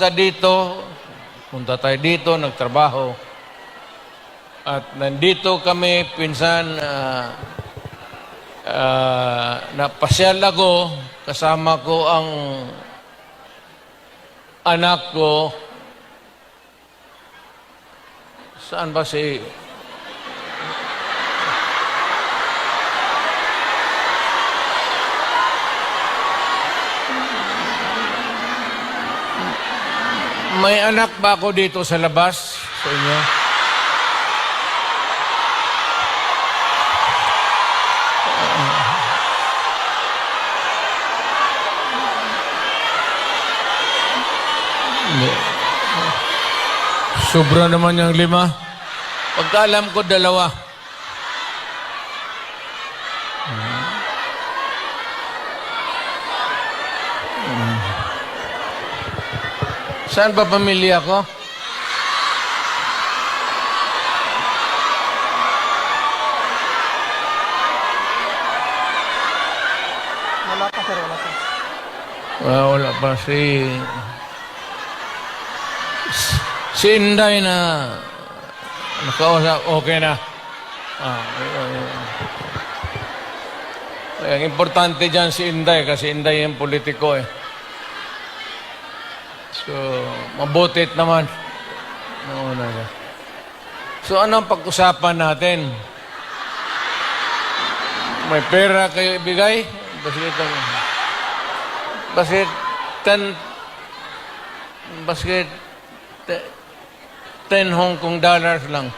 basta dito, punta tayo dito, nagtrabaho. At nandito kami, pinsan, napasyal ako, kasama ko ang anak ko. Saan ba si... May anak ba ako dito sa labas sa inyo? Sobra naman yung 5. Pagkaalam ko 2. Saan ba pamilya ko? Wala pa, sir. Wala pa. Wala pa si Inday na nakausap, okay na. Ang importante dyan si Inday kasi Inday yung politiko eh. So, mabutit naman. Nauna na. So, anong pag-usapan natin? May pera kayo ibigay? Basket 10 Hong Kong dollars lang.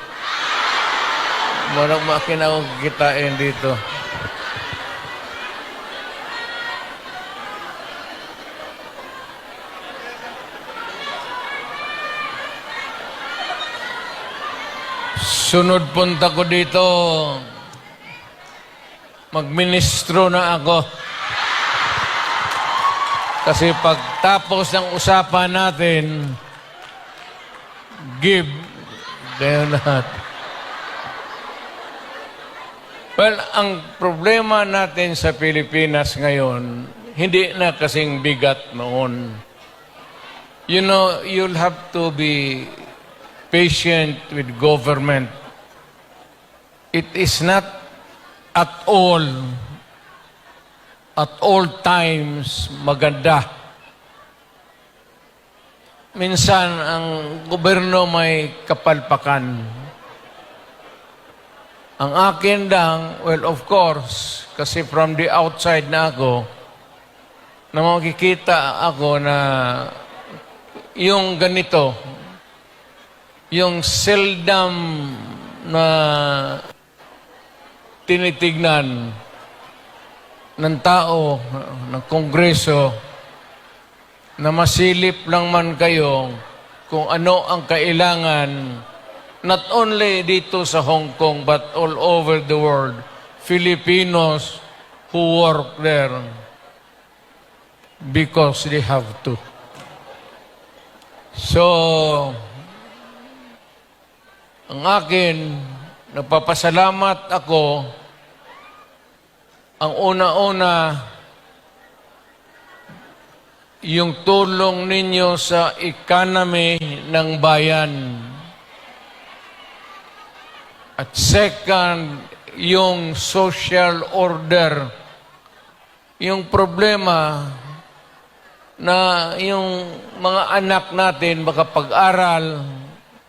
Walang makina kitain dito. Sunod punta ko dito, magministro na ako. Kasi pagtapos ng usapan natin, give, kaya lahat. Well, ang problema natin sa Pilipinas ngayon, hindi na kasing bigat noon. You know, you'll have to be patient with government. It is not at all times maganda. Minsan, ang gobyerno may kapalpakan. Ang akin lang, well, of course, kasi from the outside na ako, na makikita ako na yung ganito, yung seldom na tinitignan ng tao, ng Kongreso, na masilip lang man kayo kung ano ang kailangan, not only dito sa Hong Kong, but all over the world, Filipinos who work there because they have to. So, ang akin, nagpapasalamat ako. Ang una-una, yung tulong ninyo sa economy ng bayan. At second, yung social order. Yung problema na yung mga anak natin makapag-aral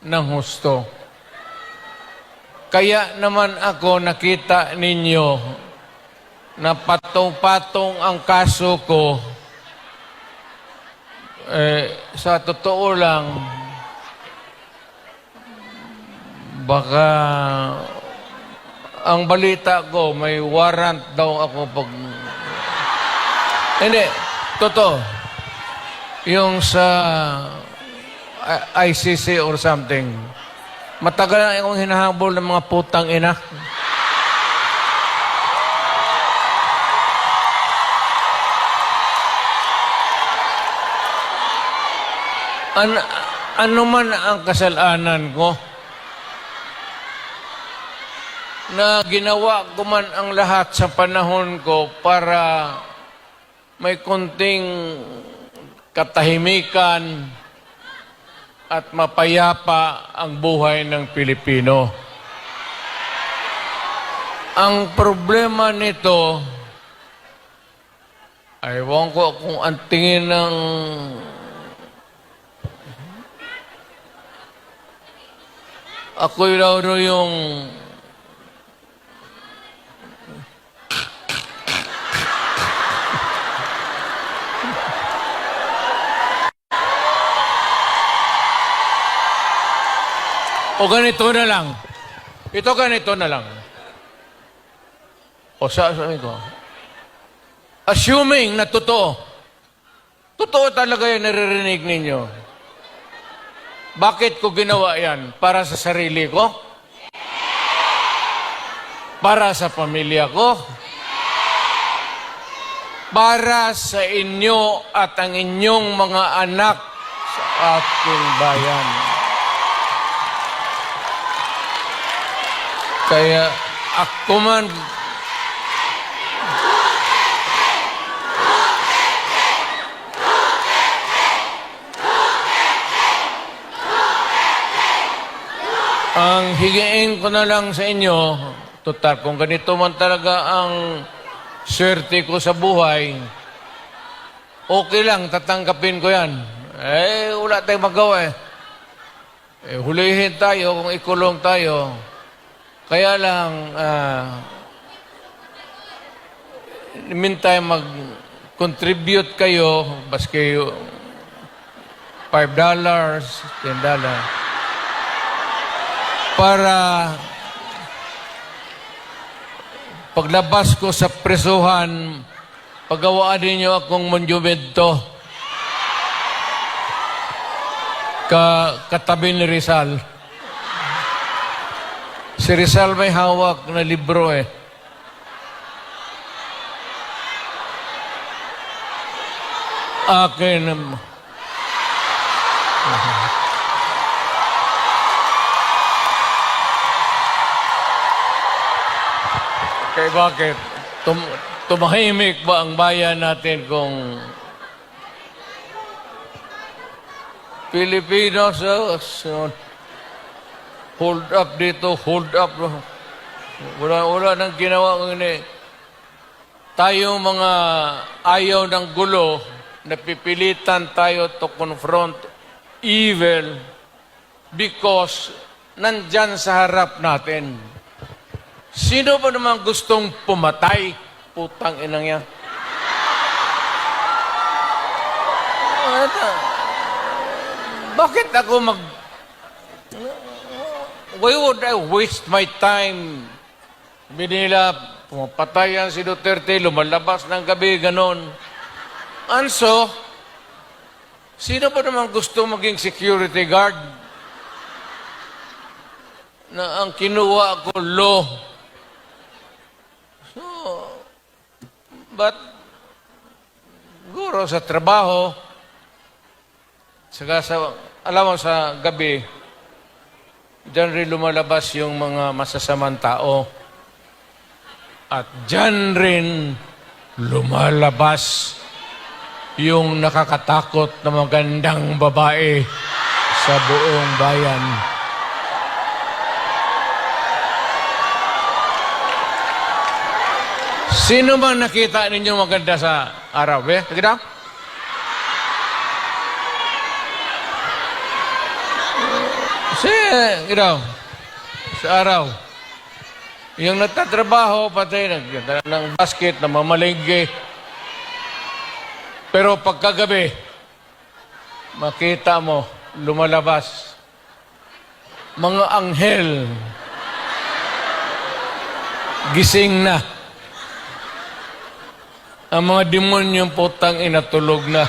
ng husto. Kaya naman ako nakita ninyo na patong-patong ang kaso ko. Sa totoo lang, baka ang balita ko, may warrant daw ako pag... Hindi, totoo. Yung sa ICC or something. Matagal na akong hinahabol ng mga putang ina. Ano man ang kasalanan ko, na ginawa ko man ang lahat sa panahon ko para may konting katahimikan, at mapayapa ang buhay ng Pilipino. Ang problema nito, ewan ko kung ang tingin ng ako'y raw yung o ganito na lang. Ito ganito na lang. O sabi ko, assuming na totoo, totoo talaga yung naririnig ninyo. Bakit ko ginawa yan? Para sa sarili ko? Para sa pamilya ko? Para sa inyo at ang inyong mga anak sa ating bayan. Kaya ako man ang higiin ko na lang sa inyo, total, kung ganito man talaga ang swerte ko sa buhay, okay lang, tatanggapin ko yan. Wala tayong magawa hulihin tayo kung ikulong tayo. Kaya lang, meantime, mag-contribute kayo, baski $5, $10, para paglabas ko sa presuhan, pagawaan ninyo akong monumento katabi ni Rizal. Si Rizal may hawak na libro Akin. Kaya bakit? Tumahimik ba ang bayan natin kung Pilipinos, hold up dito, hold up. Wala nang ginawa ko ini. Tayo mga ayaw ng gulo, napipilitan tayo to confront evil because nandyan sa harap natin. Sino ba naman gustong pumatay? Putang inang yan. Bakit ako why would I waste my time? Binila, pumapatayan si Duterte, lumalabas ng gabi, ganon. Anso, sino ba naman gusto maging security guard? Na ang kinuha ko, law. So, but, siguro sa trabaho, saka sa, alam mo sa gabi, diyan rin lumalabas yung mga masasamang tao. At diyan rin lumalabas yung nakakatakot na magandang babae sa buong bayan. Sino man nakita ninyo maganda sa araw? Nakita? Sa araw. Yung nagtatrabaho, patay, ng basket, na mamalingge. Pero pagkagabi, makita mo, lumalabas, mga anghel, gising na. Ang mga demonyong putang inatulog na.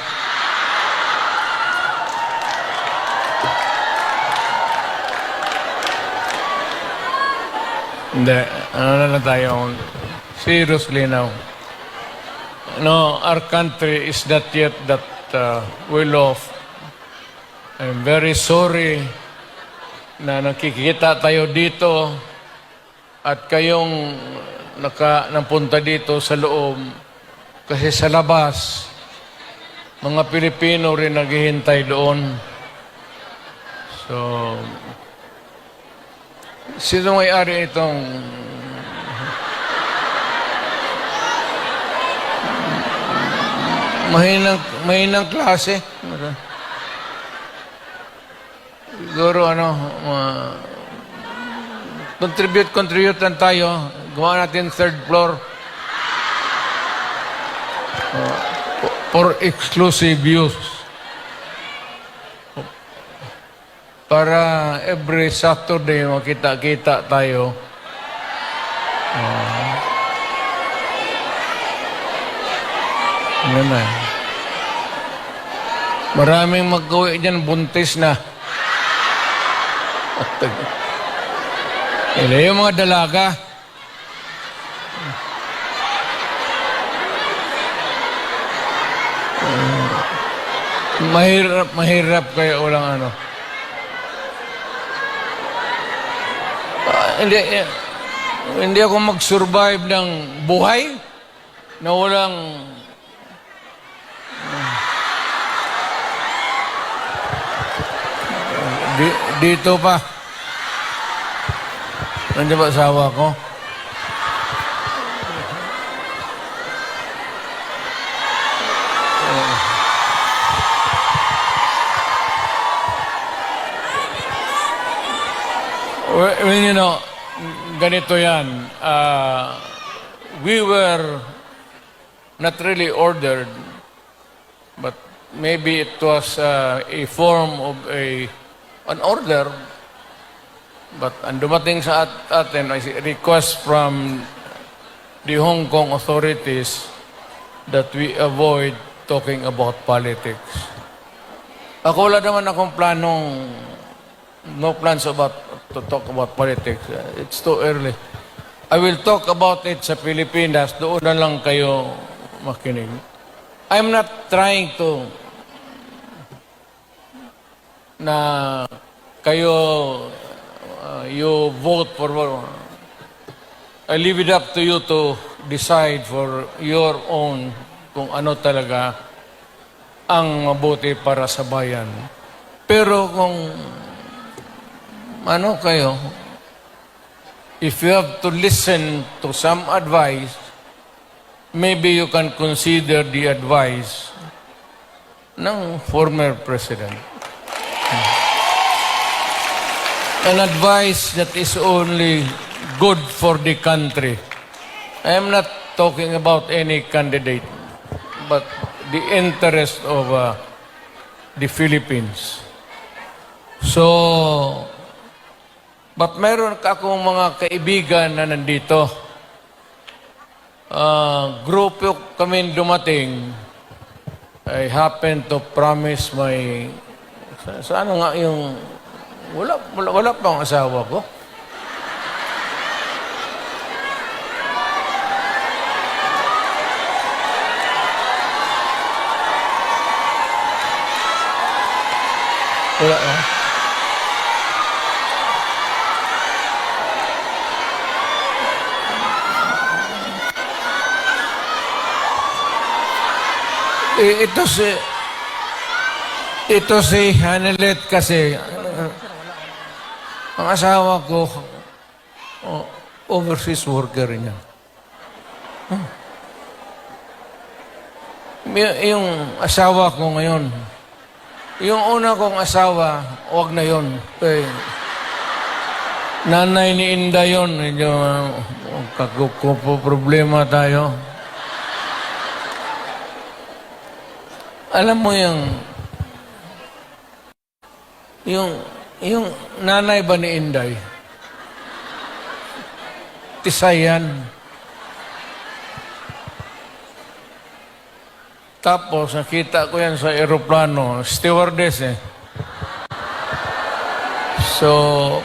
Hindi. Ano na tayo? Seriously now. No, our country is not yet that well off. I'm very sorry na nakikita tayo dito at kayong napunta dito sa loob kasi sa labas, mga Pilipino rin naghihintay doon. So, sino may-ari itong mahinang klase? Siguro contribute lang tayo. Gawa natin third floor for exclusive use. Para every Saturday makita-kita tayo. Ano na. Maraming mag-uwi dyan, buntis na. Yung mga dalaga. Mahirap kaya walang ano. Hindi ako mag-survive ng buhay na walang dito pa. Nandiyan ba asawa ko? Well, you know, ganito yan. We were not really ordered, but maybe it was a form of an order. But ang dumating sa atin ay request from the Hong Kong authorities that we avoid talking about politics. Ako wala naman akong no plans to talk about politics. It's too early. I will talk about it sa Pilipinas. Doon na lang kayo makinig. I'm not trying to na kayo you vote for I leave it up to you to decide for your own kung ano talaga ang mabuti para sa bayan. Pero kung ano kayo, if you have to listen to some advice, maybe you can consider the advice ng former president. An advice that is only good for the country. I am not talking about any candidate, but the interest of the Philippines. So, but meron akong mga kaibigan na nandito. Grupo kami dumating. I happen to promise my... Sana nga yung... Wala pa ang asawa ko. Wala na. Ito si Hanelet kasi ang asawa ko overseas worker niya. Yung asawa ko ngayon, yung una kong asawa, wag na yun. Nanay ni Inda yun, medyo problema tayo. Alam mo yung nanay ba ni Inday? Tisayan. Tapos, nakita ko yan sa aeroplano, stewardess eh. So,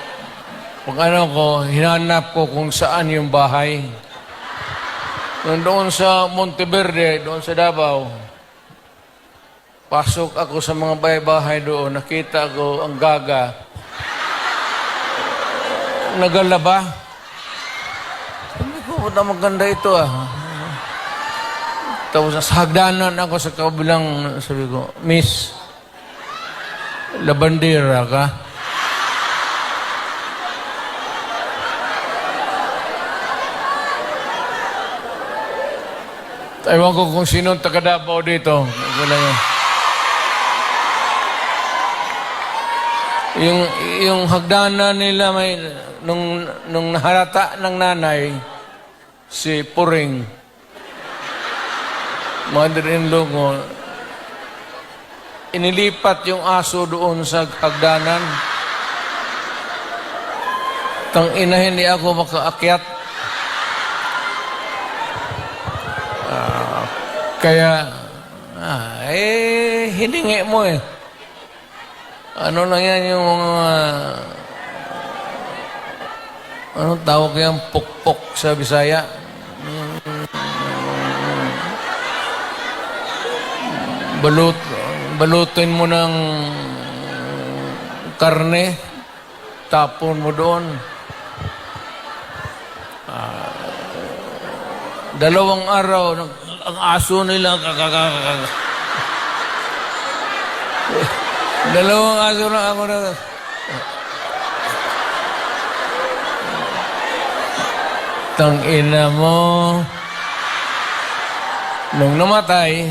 hinanap ko kung saan yung bahay. Doon sa Monteverde, doon sa Davao, pasok ako sa mga bahay-bahay doon, nakita ko ang gaga. Nagalaba. Sabi ko, maganda ito ah. Tapos sa hagdanan ako sa kabilang, sabi ko, Miss, labandera ka? Ewan ko kung sino taga Davao dito. Wala yun. Yung hagdanan nila may nung nahalata ng nanay si Puring, mother-in-law ko, inilipat yung aso doon sa hagdanan. Tang ina, hindi ako makaakyat. Kaya, hiningi mo eh. Ano lang yan yung mga, anong tawag yan, pukpok sa Bisaya? Balutin mo ng karne, tapon mo doon. 2 araw, ang aso nila, 2 aso na ako na. Tangina mo. Nung namatay,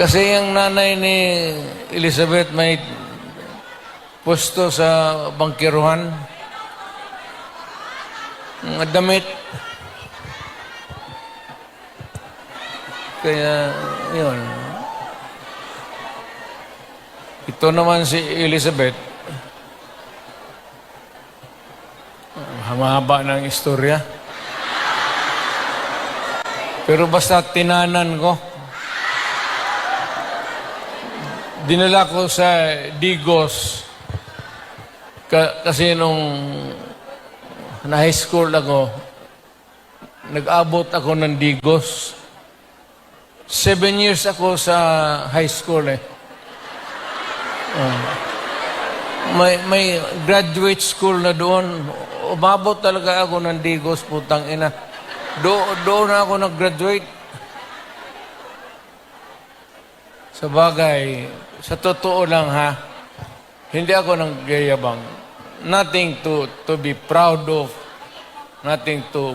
kasi yung nanay ni Elizabeth may puesto sa bangkiruhan. Mga damit. Kaya, yun. Ito naman si Elizabeth. Mahaba ng istorya. Pero basta tinanan ko. Dinala ko sa Digos. Kasi nung na high school ako, nag-abot ako ng Digos. 7 years ako sa high school eh. May graduate school na doon. Umabot talaga ako ng Digos, putang ina. Doon na ako nag-graduate. Sa bagay, sa totoo lang ha, hindi ako nanggayabang. Nothing to be proud of. Nothing to...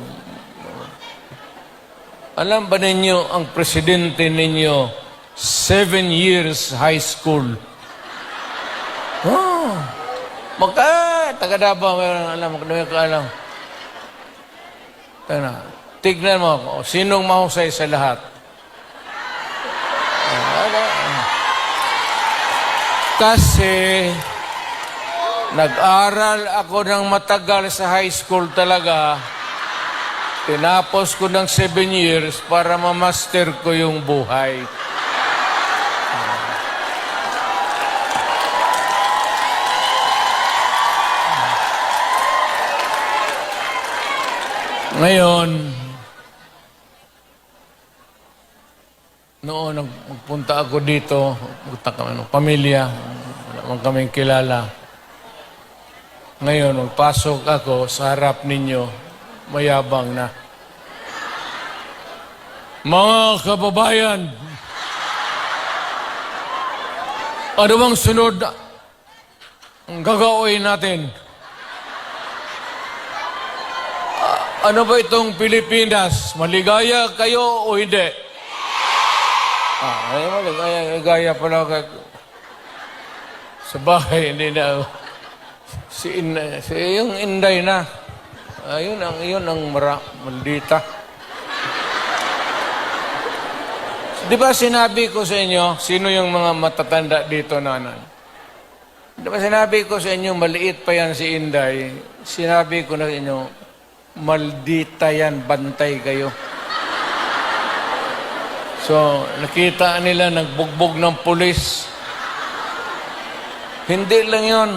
Alam ba ninyo, ang presidente ninyo, 7 years high school. Oh, taga Davao, alam, alam. Tignan mo ako, sinong mahusay sa lahat? Kasi nag-aral ako ng matagal sa high school talaga. Tinapos ko ng 7 years para ma-master ko yung buhay. Ngayon, noon nagpunta ako dito, punta kami ng pamilya, wala man kaming kilala. Ngayon, magpasok ako sa harap ninyo, mayabang na. Mga kababayan, ano bang sunod ang gagawin natin? Ano ba itong Pilipinas? Maligaya kayo o hindi? Maligaya pala ka. Sa bahay, hindi na. Yung Inday na. Yun ang maldita. Di ba sinabi ko sa inyo, sino yung mga matatanda dito na Di ba sinabi ko sa inyo, maliit pa yan si Inday. Sinabi ko na sa inyo, maldita yan, bantay kayo. So, nakita nila nagbugbog ng pulis. Hindi lang yun.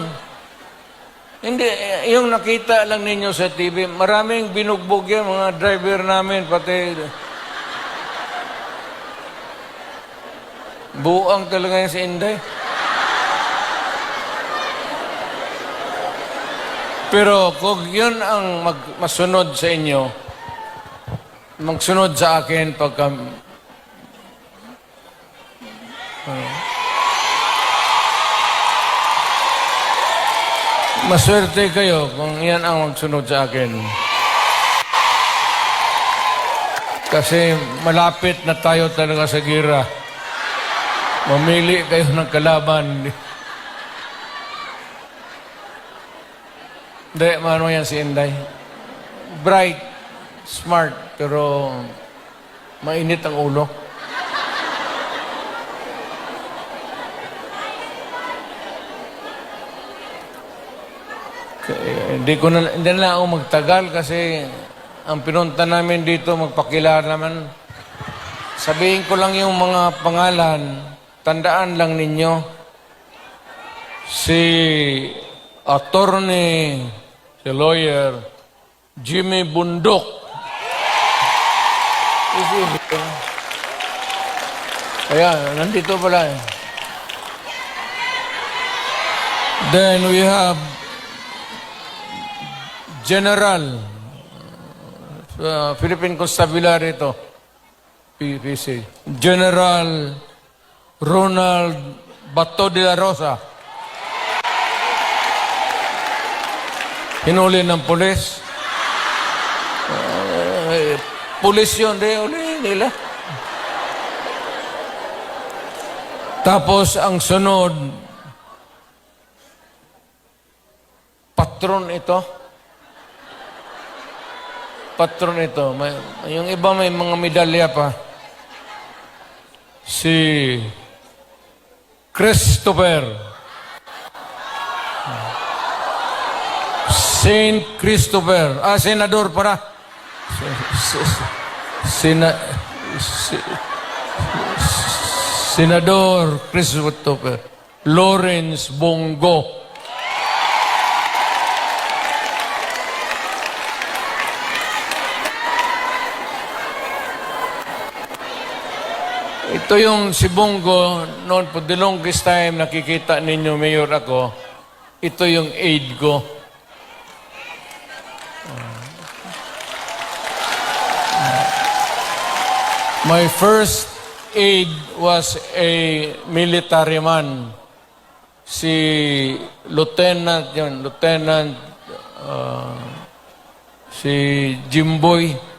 Hindi, yung nakita lang ninyo sa TV, maraming binugbog yan, mga driver namin, pati buang talaga yan si Inday. Pero kung yun ang masunod sa inyo, magsunod sa akin pagka... maswerte kayo kung yan ang magsunod sa akin. Kasi malapit na tayo talaga sa gira. Mamili kayo ng kalaban. Hindi, mano yan si Inday. Bright, smart, pero mainit ang ulo. Hindi na ako magtagal kasi ang pinunta namin dito, magpakilala naman. Sabihin ko lang yung mga pangalan, tandaan lang ninyo. Si attorney, si lawyer, Jimmy Bundok. Ayan, nandito pala eh. Then we have General Philippine Constabulary ito. PPC. General Ronald Bato de la Rosa. Hinuli ng pulis. Pulis yun, uli nila. Tapos ang sunod, patron ito. Patron ito. Yung iba may mga medalya pa. Si Christopher. Saint Christopher. Senador para. Senador Christopher. Lawrence Bongo. Ito yung si Bongo, noon po, the longest time nakikita ninyo, Mayor ako, ito yung aide ko. My first aide was a military man. Si Lieutenant, si Jimboy.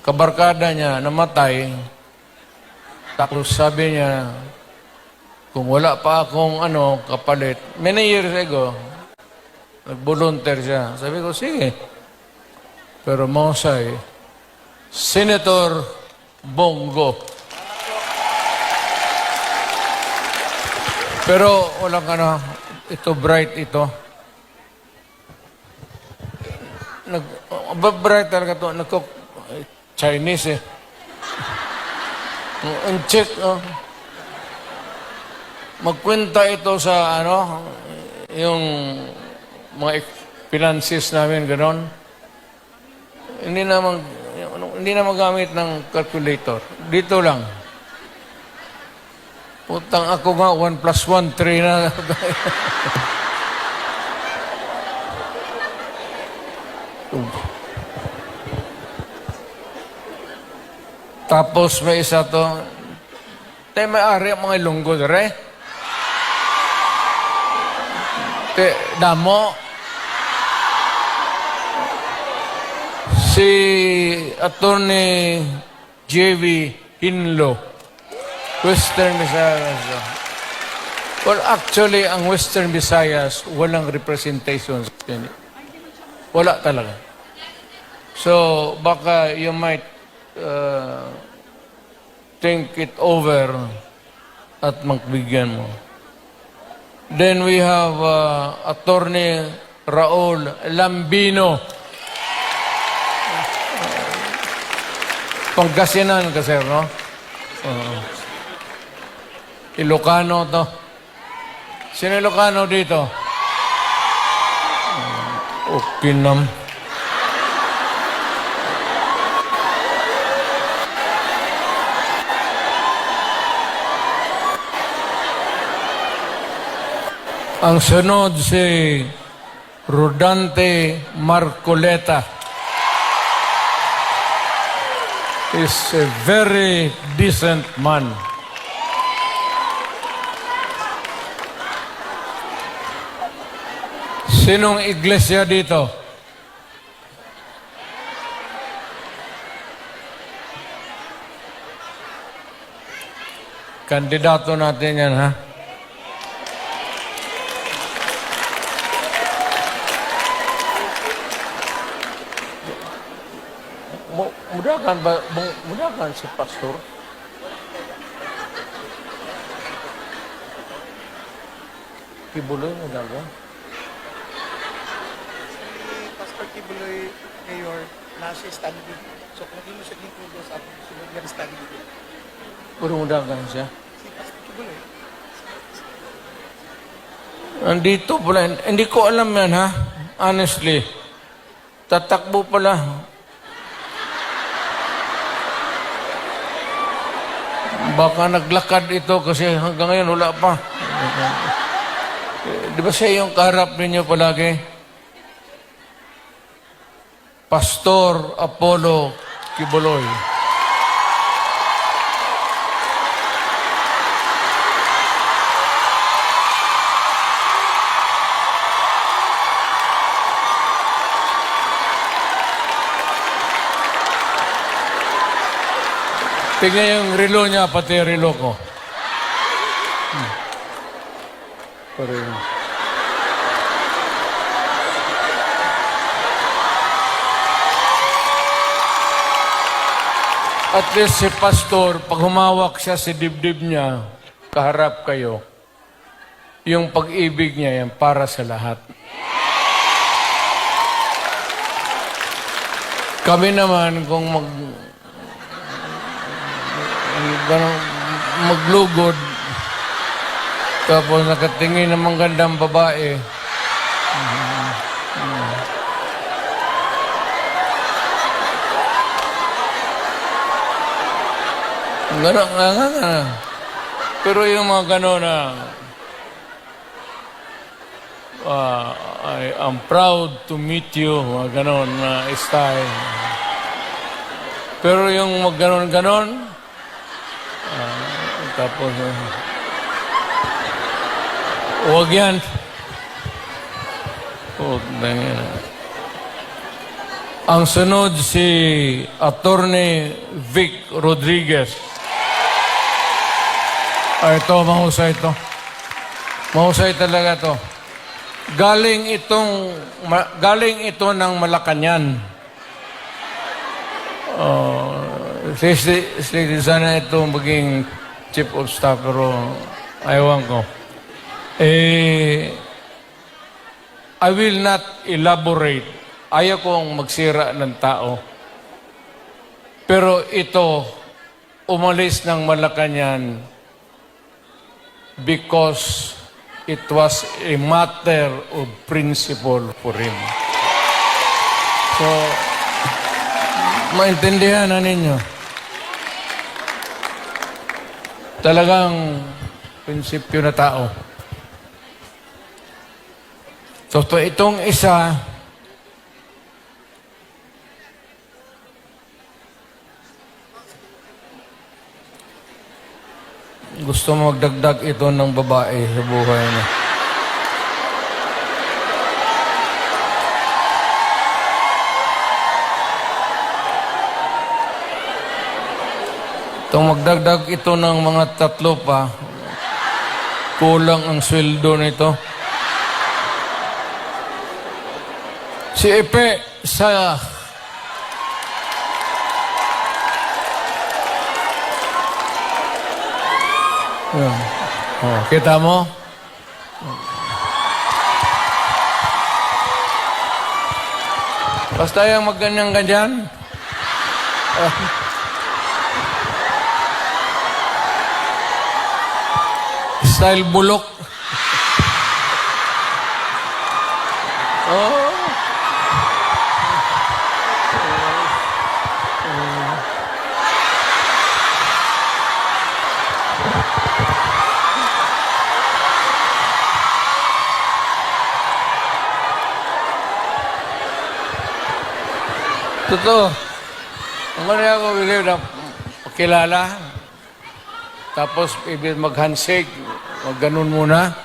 Kabarkada niya, namatay. Tapos sabi niya, kung wala pa akong kapalit, many years ago, nag-volunteer siya. Sabi ko, sige. Pero mahusay, Senator Bongo. Pero walang ito bright ito. Bright talaga ito. Chinese eh. Ang check, magkwenta ito sa yung mga finances namin, gano'n. Hindi na magamit ng calculator. Dito lang. Putang ako nga, 1 plus 1, 3 na. Tapos may isa to. Tayo may-ari ang mga ilunggo, re? Damo. Si Attorney J.V. Hinlo. Western Visayas. Well, actually, ang Western Visayas, walang representation. Wala talaga. So, baka you might think it over at magbigyan mo. Then we have Attorney Raul Lambino. Pangasinan kasi, no? Ilocano to. Sino Ilocano dito? Okay nam. Ang sunod si Rodante Marcoleta. Is a very decent man. Sinong iglesia dito? Kandidato natin yan, ha? Mudakan ba? Mudakan si Pastor? Kibuloy, mudakan? Si Pastor Kibuloy Mayor na siya study dito. So kung hindi mo siya include sa ating sunod nga study dito. Puro mudakan siya. Si Pastor Kibuloy. Andito pala. Hindi ko alam yan, ha? Honestly. Tatakbo pala. Baka naglakad ito kasi hanggang ngayon wala pa. Di ba siya yung kaharap ninyo palagi? Pastor Apollo Kibuloy. Tingnan yung relo niya, pati yung relo ko. Pareho. At least si Pastor, pag humawak siya sa dibdib niya, kaharap kayo, yung pag-ibig niya yan para sa lahat. Kami naman, kung maglugod, tapos nakatingin ng magandang babae, gano'n nga. Pero yung mga gano'n na I am proud to meet you, mga gano'n na style. Pero yung mga gano'n, tapos huwag yan. Huwag na yan. Ang sunod si Attorney Vic Rodriguez. Ito, mahusay ito. Mahusay talaga ito. Galing ito ng Malacanang. Sana ito maging chief of staff, pero ayawan ko. I will not elaborate. Ayaw kong magsira ng tao. Pero ito, umalis ng Malacanang because it was a matter of principle for him. So, maintindihan na ninyo. Talagang prinsipyo na tao. So, itong isa, gusto magdagdag ito ng babae sa buhay niya. Itong magdagdag ito ng mga 3 pa, kulang ang sweldo nito. Si Epe sa yan. Oh, kita mo? Basta yung magganyan-ganyan. Style bulok. Oh. Totoo. Ang mali ako believe na kilala. Tapos ibig mag-handshake. Wag ganun muna.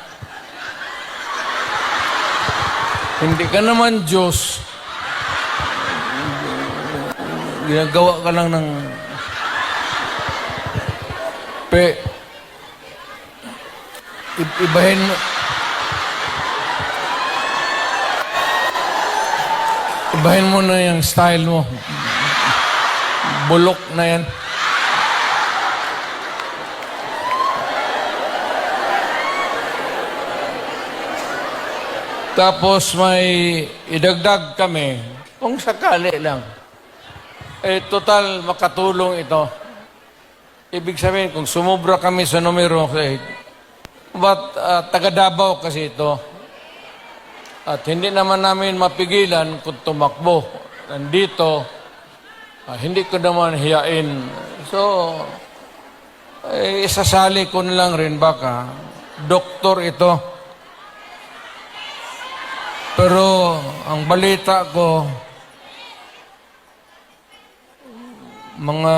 Hindi ka naman Diyos. Ginagawa ka lang ng Ibahin mo. Ibahin mo na yung style mo. Bulok na yan. Tapos may idagdag kami, kung sakali lang. Total makatulong ito. Ibig sabihin, kung sumubra kami sa numero 8, but taga Davao kasi ito. At hindi naman namin mapigilan kung tumakbo. Nandito, hindi ko naman hiyain. So, isasali ko na lang rin baka. Doktor ito. Pero ang balita ko, mga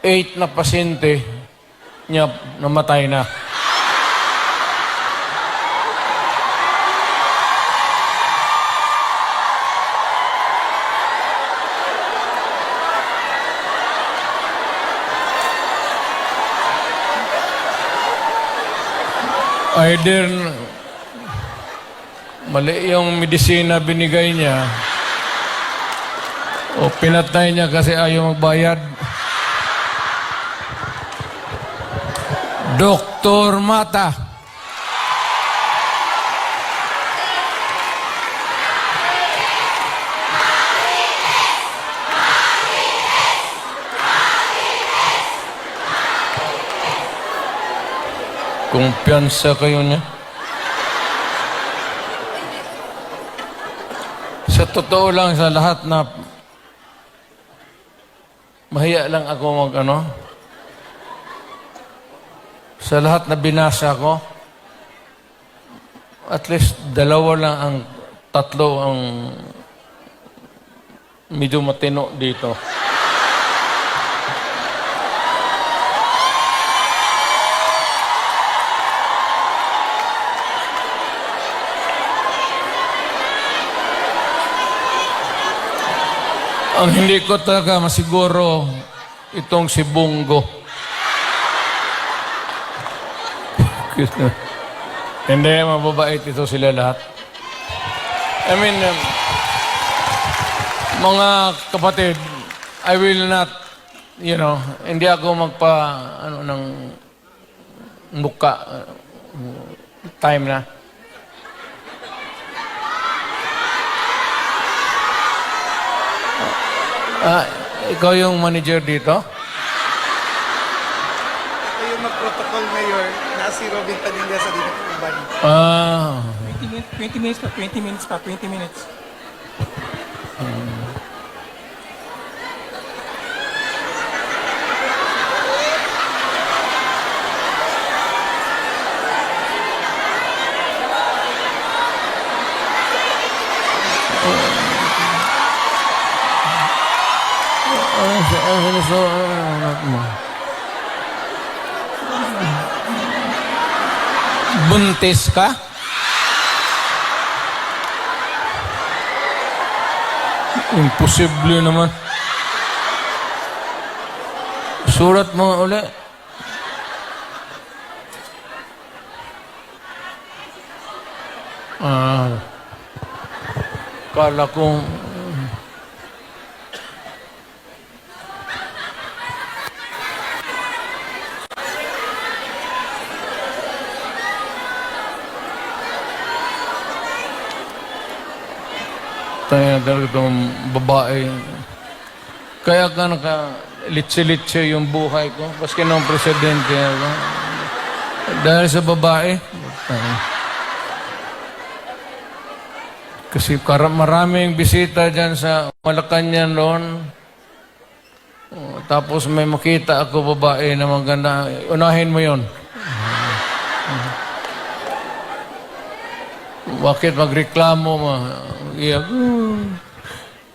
8 na pasyente niya namatay na. Either mali yung medisina binigay niya o pinatay niya kasi ayaw magbayad. Dr. Mata. Kumpiyansa kayo niya. Sa totoo lang, sa lahat na mahiya lang ako sa lahat na binasa ko, at least 2 lang ang 3 ang medyo matino dito. Ang hindi ko talaga masiguro itong si Bungo. Hindi, mababait ito sila lahat. I mean, mga kapatid, I will not, hindi ako ng muka. Time na. Ikaw yung manager dito? Ito yung mag-protocol, Mayor, na si Robin Padilla sa dito company. 20 minutes pa, 20 minutes pa, 20 minutes. Buntis ka? Imposible naman. Surat mo nga uli. Kala ko tayo talaga itong babae. Kaya ka litsi-litsi yung buhay ko. Paski nung presidente ako. Dahil sa babae. Kasi maraming bisita dyan sa Malacanang noon. Tapos may makita ako babae na maganda. Unahin mo yon. Bakit magreklamo mo?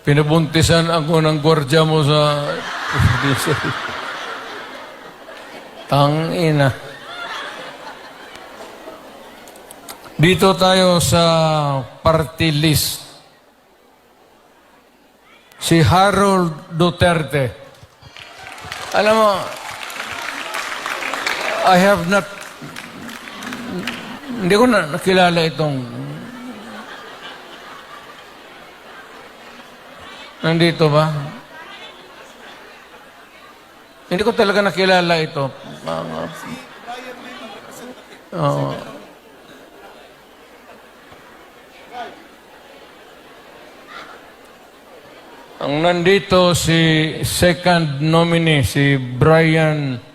Pinabuntisan ako ng gwardya mo sa... Tangina. Dito tayo sa party list. Si Harold Duterte. Alam mo, I have not, hindi ko na nakilala itong, nandito ba? Hindi ko talaga nakilala ito. Oo. Ang nandito si second nominee, si Brian